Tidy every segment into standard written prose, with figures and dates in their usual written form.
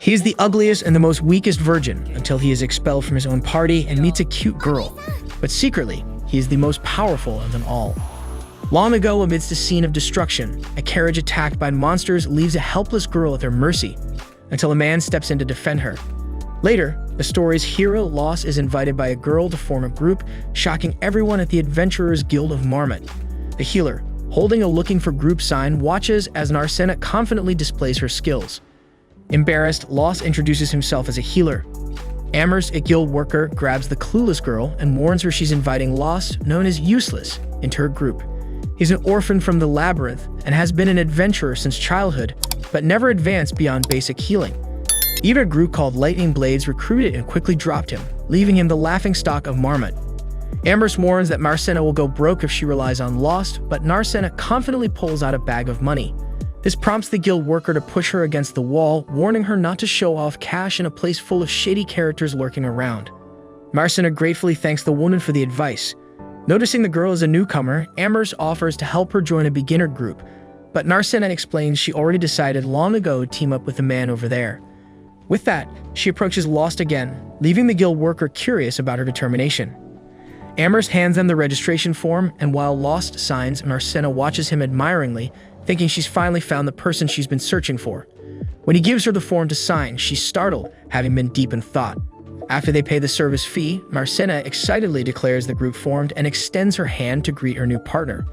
He is the ugliest and the most weakest virgin until he is expelled from his own party and meets a cute girl. But secretly, he is the most powerful of them all. Long ago, amidst a scene of destruction, a carriage attacked by monsters leaves a helpless girl at their mercy, until a man steps in to defend her. Later, the story's hero, Lost, is invited by a girl to form a group, shocking everyone at the Adventurers Guild of Marmot. The healer, holding a looking for group sign, watches as Narcena confidently displays her skills. Embarrassed, Lost introduces himself as a healer. Amherst, a guild worker, grabs the clueless girl and warns her she's inviting Lost, known as Useless, into her group. He's an orphan from the labyrinth and has been an adventurer since childhood, but never advanced beyond basic healing. Even a group called Lightning Blades recruited and quickly dropped him, leaving him the laughingstock of Marmot. Amherst warns that Narcena will go broke if she relies on Lost, but Narcena confidently pulls out a bag of money. This prompts the guild worker to push her against the wall, warning her not to show off cash in a place full of shady characters lurking around. Narcena gratefully thanks the woman for the advice. Noticing the girl is a newcomer, Amherst offers to help her join a beginner group, but Narcena explains she already decided long ago to team up with the man over there. With that, she approaches Lost again, leaving the guild worker curious about her determination. Amherst hands them the registration form, and while Lost signs, Narcena watches him admiringly, thinking she's finally found the person she's been searching for. When he gives her the form to sign, she's startled, having been deep in thought. After they pay the service fee, Narcena excitedly declares the group formed and extends her hand to greet her new partner.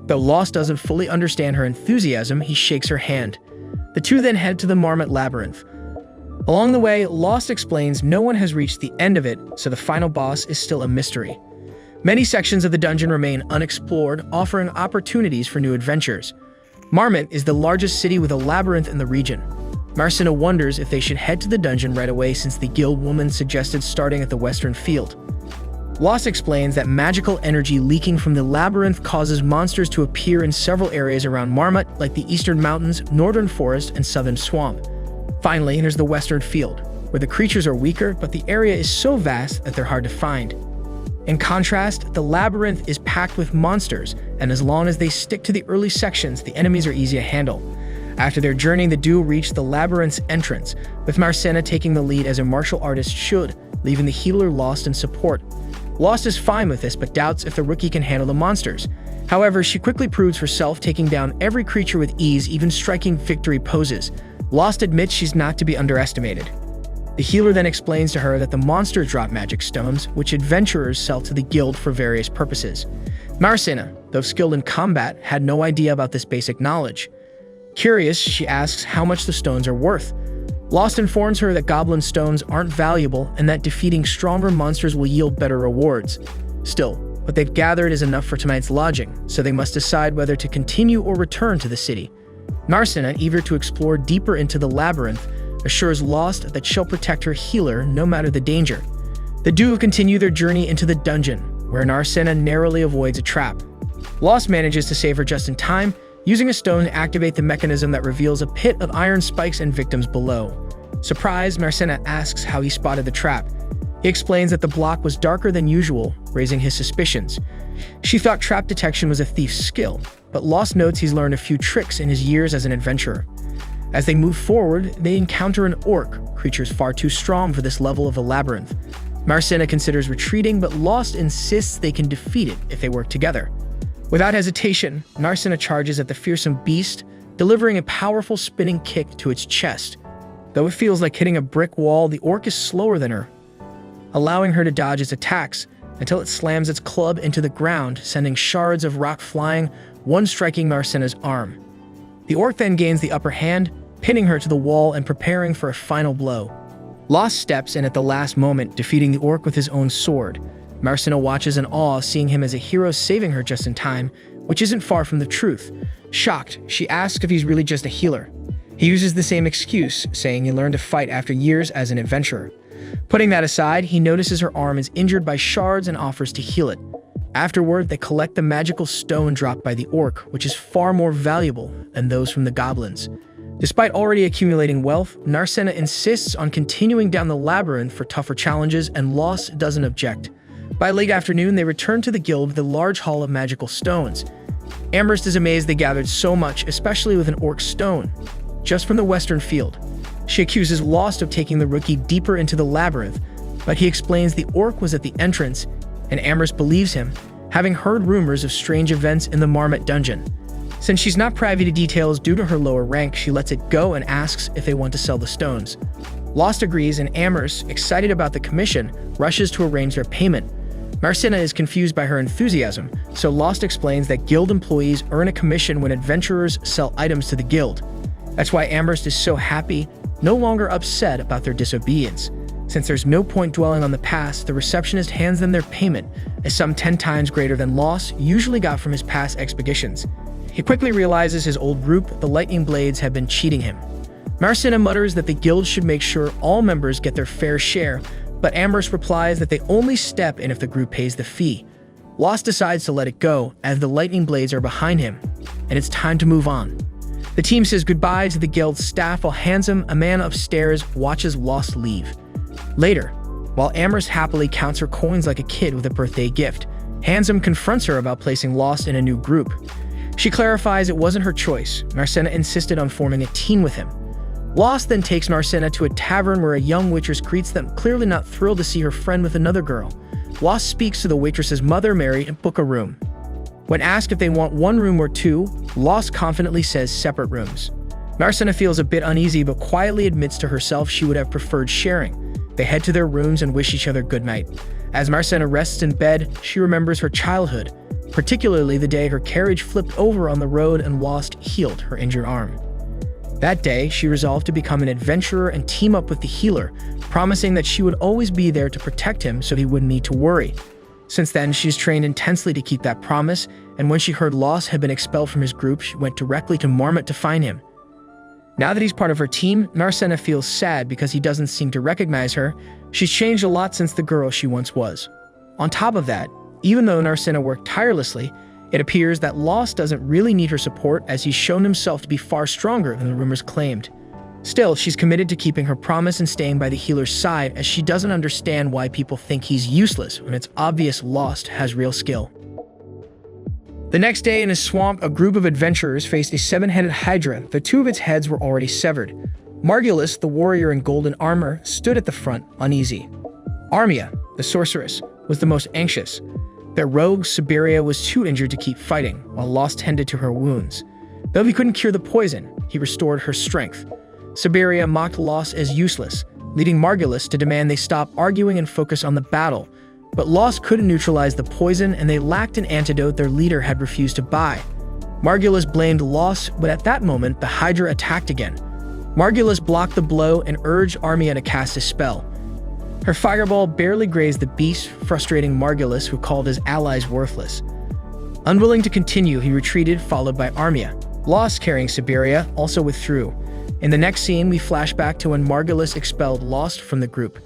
Though Lost doesn't fully understand her enthusiasm, he shakes her hand. The two then head to the Marmot Labyrinth. Along the way, Lost explains no one has reached the end of it, so the final boss is still a mystery. Many sections of the dungeon remain unexplored, offering opportunities for new adventures. Marmot is the largest city with a labyrinth in the region. Narcena wonders if they should head to the dungeon right away since the guild woman suggested starting at the western field. Lost explains that magical energy leaking from the labyrinth causes monsters to appear in several areas around Marmot, like the eastern mountains, northern forest, and southern swamp. Finally, there's the western field, where the creatures are weaker, but the area is so vast that they're hard to find. In contrast, the labyrinth is packed with monsters, and as long as they stick to the early sections, the enemies are easy to handle. After their journey, the duo reach the labyrinth's entrance, with Narcena taking the lead as a martial artist should, leaving the healer Lost in support. Lost is fine with this, but doubts if the rookie can handle the monsters. However, she quickly proves herself, taking down every creature with ease, even striking victory poses. Lost admits she's not to be underestimated. The healer then explains to her that the monsters drop magic stones, which adventurers sell to the guild for various purposes. Narcena, though skilled in combat, had no idea about this basic knowledge. Curious, she asks how much the stones are worth. Lost informs her that goblin stones aren't valuable and that defeating stronger monsters will yield better rewards. Still, what they've gathered is enough for tonight's lodging, so they must decide whether to continue or return to the city. Narcena, eager to explore deeper into the labyrinth, assures Lost that she'll protect her healer no matter the danger. The duo continue their journey into the dungeon, where Narcena narrowly avoids a trap. Lost manages to save her just in time, using a stone to activate the mechanism that reveals a pit of iron spikes and victims below. Surprised, Narcena asks how he spotted the trap. He explains that the block was darker than usual, raising his suspicions. She thought trap detection was a thief's skill, but Lost notes he's learned a few tricks in his years as an adventurer. As they move forward, they encounter an orc, creatures far too strong for this level of a labyrinth. Narcena considers retreating, but Lost insists they can defeat it if they work together. Without hesitation, Narcena charges at the fearsome beast, delivering a powerful spinning kick to its chest. Though it feels like hitting a brick wall, the orc is slower than her, allowing her to dodge its attacks until it slams its club into the ground, sending shards of rock flying, one striking Narcena's arm. The orc then gains the upper hand, pinning her to the wall and preparing for a final blow. Lost steps in at the last moment, defeating the orc with his own sword. Narcena watches in awe, seeing him as a hero saving her just in time, which isn't far from the truth. Shocked, she asks if he's really just a healer. He uses the same excuse, saying he learned to fight after years as an adventurer. Putting that aside, he notices her arm is injured by shards and offers to heal it. Afterward, they collect the magical stone dropped by the orc, which is far more valuable than those from the goblins. Despite already accumulating wealth, Narcena insists on continuing down the labyrinth for tougher challenges, and Lost doesn't object. By late afternoon, they return to the guild with a large haul of magical stones. Amherst is amazed they gathered so much, especially with an orc stone, just from the western field. She accuses Lost of taking the rookie deeper into the labyrinth, but he explains the orc was at the entrance, and Amherst believes him, having heard rumors of strange events in the Marmot dungeon. Since she's not privy to details due to her lower rank, she lets it go and asks if they want to sell the stones. Lost agrees, and Amherst, excited about the commission, rushes to arrange their payment. Marcina is confused by her enthusiasm, so Lost explains that guild employees earn a commission when adventurers sell items to the guild. That's why Amherst is so happy, no longer upset about their disobedience. Since there's no point dwelling on the past, the receptionist hands them their payment, a sum 10 times greater than Lost usually got from his past expeditions. He quickly realizes his old group, the Lightning Blades, have been cheating him. Marcina mutters that the guild should make sure all members get their fair share, but Amherst replies that they only step in if the group pays the fee. Lost decides to let it go, as the Lightning Blades are behind him, and it's time to move on. The team says goodbye to the guild staff while Handsome, a man upstairs, watches Lost leave. Later, while Amherst happily counts her coins like a kid with a birthday gift, Handsome confronts her about placing Lost in a new group. She clarifies it wasn't her choice. Marcina insisted on forming a team with him. Lost then takes Marcina to a tavern where a young waitress greets them, clearly not thrilled to see her friend with another girl. Lost speaks to the waitress's mother, Mary, and book a room. When asked if they want one room or two, Lost confidently says separate rooms. Marcina feels a bit uneasy but quietly admits to herself she would have preferred sharing. They head to their rooms and wish each other good night. As Marcina rests in bed, she remembers her childhood, particularly the day her carriage flipped over on the road and Lost healed her injured arm. That day, she resolved to become an adventurer and team up with the healer, promising that she would always be there to protect him so he wouldn't need to worry. Since then, she's trained intensely to keep that promise, and when she heard Lost had been expelled from his group, she went directly to Marmot to find him. Now that he's part of her team, Marcina feels sad because he doesn't seem to recognize her. She's changed a lot since the girl she once was. On top of that, even though Marcina worked tirelessly, it appears that Lost doesn't really need her support, as he's shown himself to be far stronger than the rumors claimed. Still, she's committed to keeping her promise and staying by the healer's side, as she doesn't understand why people think he's useless when it's obvious Lost has real skill. The next day in a swamp, a group of adventurers faced a 7-headed hydra. The 2 of its heads were already severed. Margulis, the warrior in golden armor, stood at the front, uneasy. Armia, the sorceress, was the most anxious. Their rogue, Siberia, was too injured to keep fighting, while Lost tended to her wounds. Though he couldn't cure the poison, he restored her strength. Siberia mocked Lost as useless, leading Margulis to demand they stop arguing and focus on the battle. But Lost couldn't neutralize the poison, and they lacked an antidote their leader had refused to buy. Margulis blamed Lost, but at that moment, the Hydra attacked again. Margulis blocked the blow and urged Armia to cast a spell. Her fireball barely grazed the beast, frustrating Margulis, who called his allies worthless. Unwilling to continue, he retreated, followed by Armia. Lost, carrying Siberia, also withdrew. In the next scene, we flash back to when Margulis expelled Lost from the group.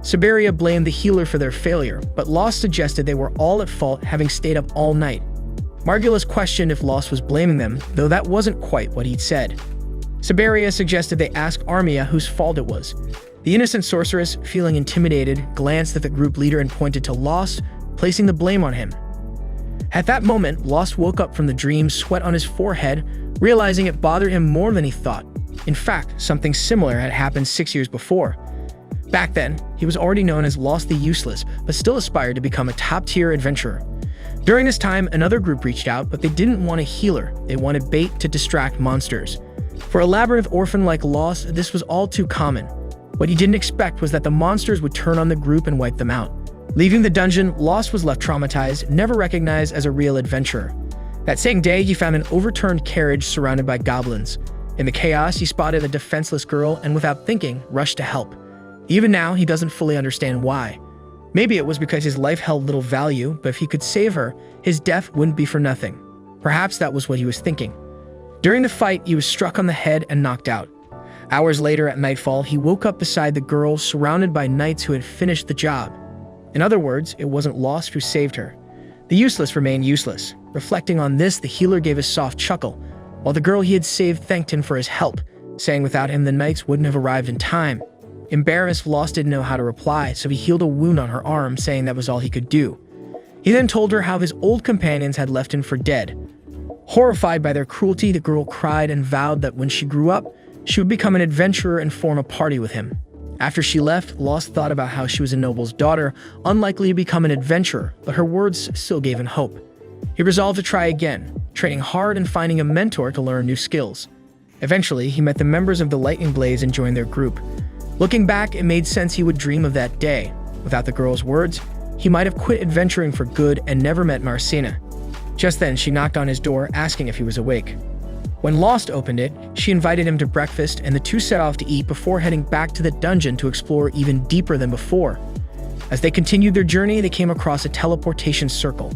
Siberia blamed the healer for their failure, but Lost suggested they were all at fault, having stayed up all night. Margulis questioned if Lost was blaming them, though that wasn't quite what he'd said. Siberia suggested they ask Armia whose fault it was. The innocent sorceress, feeling intimidated, glanced at the group leader and pointed to Lost, placing the blame on him. At that moment, Lost woke up from the dream, sweat on his forehead, realizing it bothered him more than he thought. In fact, something similar had happened 6 years before. Back then, he was already known as Lost the Useless, but still aspired to become a top-tier adventurer. During this time, another group reached out, but they didn't want a healer. They wanted bait to distract monsters. For a labyrinth orphan like Lost, this was all too common. What he didn't expect was that the monsters would turn on the group and wipe them out. Leaving the dungeon, Lost was left traumatized, never recognized as a real adventurer. That same day, he found an overturned carriage surrounded by goblins. In the chaos, he spotted a defenseless girl and, without thinking, rushed to help. Even now, he doesn't fully understand why. Maybe it was because his life held little value, but if he could save her, his death wouldn't be for nothing. Perhaps that was what he was thinking. During the fight, he was struck on the head and knocked out. Hours later at nightfall, he woke up beside the girl, surrounded by knights who had finished the job. In other words, it wasn't Lost who saved her. The useless remained useless. Reflecting on this, the healer gave a soft chuckle, while the girl he had saved thanked him for his help, saying without him the knights wouldn't have arrived in time. Embarrassed, Lost didn't know how to reply, so he healed a wound on her arm, saying that was all he could do. He then told her how his old companions had left him for dead. Horrified by their cruelty, the girl cried and vowed that when she grew up, she would become an adventurer and form a party with him. After she left, Lost thought about how she was a noble's daughter, unlikely to become an adventurer, but her words still gave him hope. He resolved to try again, training hard and finding a mentor to learn new skills. Eventually, he met the members of the Lightning Blades and joined their group. Looking back, it made sense he would dream of that day. Without the girl's words, he might have quit adventuring for good and never met Marcina. Just then, she knocked on his door, asking if he was awake. When Lost opened it, she invited him to breakfast, and the two set off to eat before heading back to the dungeon to explore even deeper than before. As they continued their journey, they came across a teleportation circle.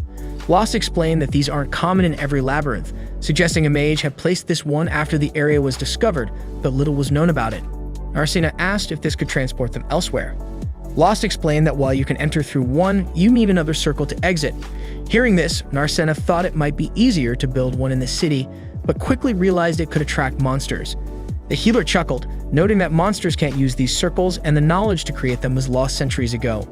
Lost explained that these aren't common in every labyrinth, suggesting a mage had placed this one after the area was discovered, but little was known about it. Marcina asked if this could transport them elsewhere. Lost explained that while you can enter through one, you need another circle to exit. Hearing this, Narcena thought it might be easier to build one in the city, but quickly realized it could attract monsters. The healer chuckled, noting that monsters can't use these circles and the knowledge to create them was lost centuries ago.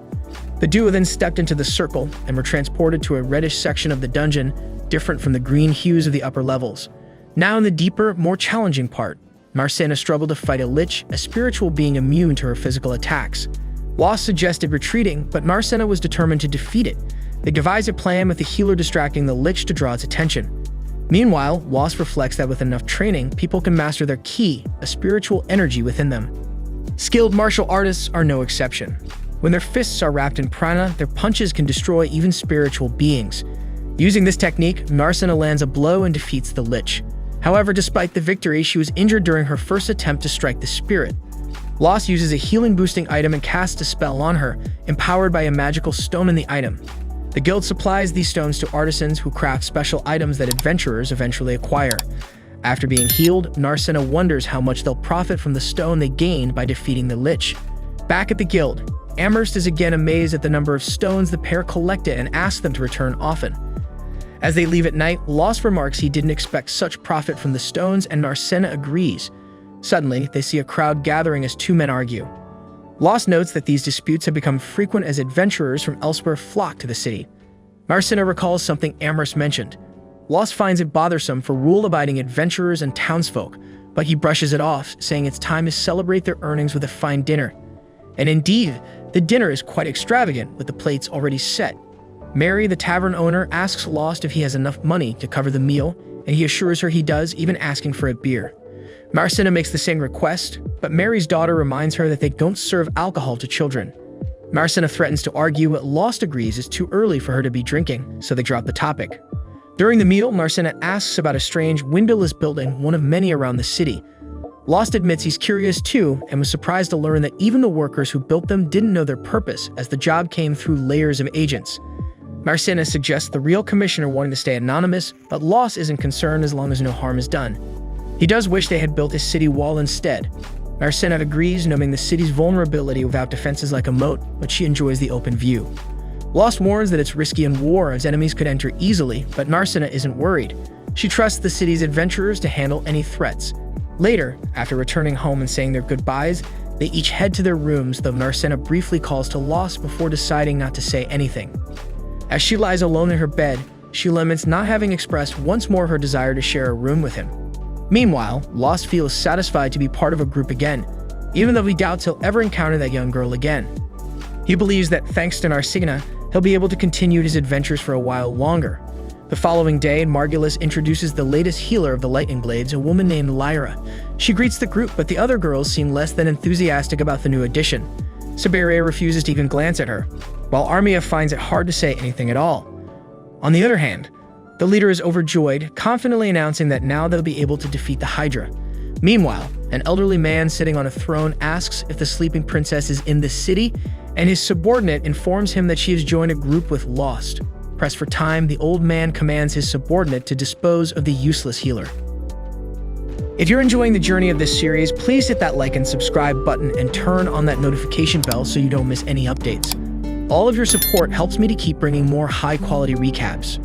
The duo then stepped into the circle and were transported to a reddish section of the dungeon, different from the green hues of the upper levels. Now in the deeper, more challenging part, Marcena struggled to fight a lich, a spiritual being immune to her physical attacks. Lost suggested retreating, but Marcena was determined to defeat it. They devised a plan with the healer distracting the lich to draw its attention. Meanwhile, Lost reflects that with enough training, people can master their ki, a spiritual energy within them. Skilled martial artists are no exception. When their fists are wrapped in prana, their punches can destroy even spiritual beings. Using this technique, Narcena lands a blow and defeats the lich. However, despite the victory, she was injured during her first attempt to strike the spirit. Lost uses a healing-boosting item and casts a spell on her, empowered by a magical stone in the item. The guild supplies these stones to artisans who craft special items that adventurers eventually acquire. After being healed, Narcena wonders how much they'll profit from the stone they gained by defeating the lich. Back at the guild, Amherst is again amazed at the number of stones the pair collected and asks them to return often. As they leave at night, Lost remarks he didn't expect such profit from the stones, and Narcena agrees. Suddenly, they see a crowd gathering as two men argue. Lost notes that these disputes have become frequent as adventurers from elsewhere flock to the city. Marcena recalls something Amherst mentioned. Lost finds it bothersome for rule-abiding adventurers and townsfolk, but he brushes it off, saying it's time to celebrate their earnings with a fine dinner. And indeed, the dinner is quite extravagant, with the plates already set. Mary, the tavern owner, asks Lost if he has enough money to cover the meal, and he assures her he does, even asking for a beer. Marcena makes the same request, but Mary's daughter reminds her that they don't serve alcohol to children. Marcena threatens to argue, but Lost agrees it's too early for her to be drinking, so they drop the topic. During the meal, Marcena asks about a strange windowless building, one of many around the city. Lost admits he's curious too, and was surprised to learn that even the workers who built them didn't know their purpose, as the job came through layers of agents. Marcena suggests the real commissioner wanting to stay anonymous, but Lost isn't concerned as long as no harm is done. He does wish they had built a city wall instead. Marcena agrees, knowing the city's vulnerability without defenses like a moat, but she enjoys the open view. Lost warns that it's risky in war as enemies could enter easily, but Marcena isn't worried. She trusts the city's adventurers to handle any threats. Later, after returning home and saying their goodbyes, they each head to their rooms, though Marcena briefly calls to Lost before deciding not to say anything. As she lies alone in her bed, she laments not having expressed once more her desire to share a room with him. Meanwhile, Lost feels satisfied to be part of a group again, even though he doubts he'll ever encounter that young girl again. He believes that thanks to Narcena, he'll be able to continue his adventures for a while longer. The following day, Margulis introduces the latest healer of the Lightning Blades, a woman named Lyra. She greets the group, but the other girls seem less than enthusiastic about the new addition. Siberia refuses to even glance at her, while Armia finds it hard to say anything at all. On the other hand, the leader is overjoyed, confidently announcing that now they'll be able to defeat the Hydra. Meanwhile, an elderly man sitting on a throne asks if the sleeping princess is in the city, and his subordinate informs him that she has joined a group with Lost. Pressed for time, the old man commands his subordinate to dispose of the useless healer. If you're enjoying the journey of this series, please hit that like and subscribe button and turn on that notification bell so you don't miss any updates. All of your support helps me to keep bringing more high-quality recaps.